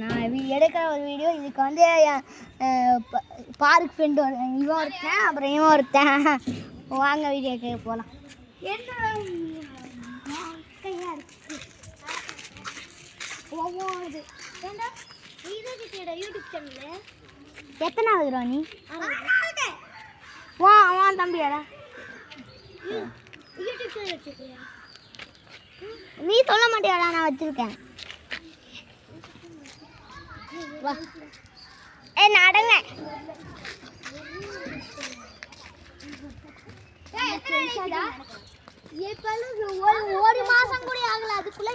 நான் எடுக்கிற ஒரு வீடியோ. இதுக்கு வந்து பார்க் ஃப்ரெண்டு இவன் ஒருத்தன், அப்புறம் இவன் ஒருத்தன். வாங்க வீடியோக்கு போகலாம். என்ன கையாக இருக்கு ஒவ்வொரு ஏண்டா யூடியூப் சேனலு எத்தனாவது ரூபா நீ? வா அவன் தம்பியாடா யூடியூப் சேனல் வச்சுருக்கியா? நீ சொல்ல மாட்டியாடா, நான் வச்சுருக்கேன். வா நடங்க. ஒரு மாசம் கூட ஆகல, அதுக்குள்ள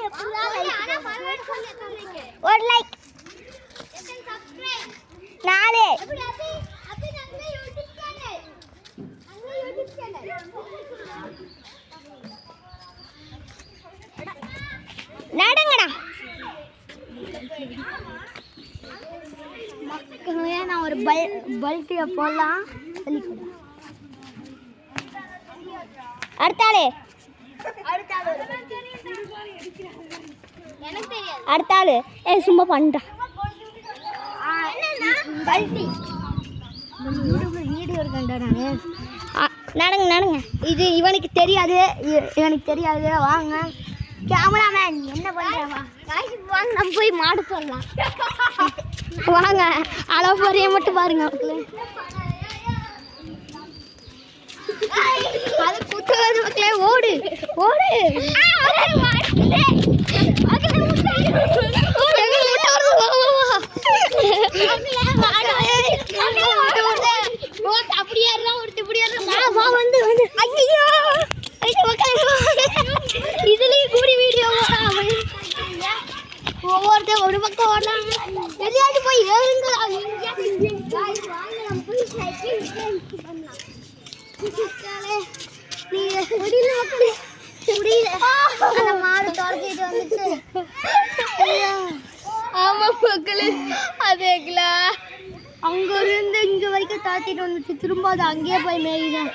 ஒரு லைக் 4 நடங்கடா. மக்களே நான் ஒரு பல்ட்டியை போடலாம். அடுத்தாளே அடுத்தாளு சும்மா பண்ணிட்டா பல்ட்டி வீடியோ இருக்கேன்டா நான். நடங்க நடங்க. இது இவனுக்கு தெரியாது, இவனுக்கு தெரியாது. வாங்க கேமராமேன் என்ன பண்ணுறவா? வாங்க நம்ம போய் மாடு போடலாம். வாங்க அளவு பொறைய மட்டும் பாருங்க மக்களே. அது குத்துவது மக்களே. ஓடு ஓடு. இதுலயும் கூடி வீடியோ ஒவ்வொருத்தர் ஒரு பக்கம் ஓடலாம். எதையாவது போய் ஏறுங்களா? மாடு தொடச்சிட்டு வந்துச்சு. ஆமா மக்களே, அதேங்களா அங்க இருந்து இங்க வரைக்கும் தாத்திட்டு வந்துச்சு. திரும்ப அது அங்கேயே போய் மேய்தான்.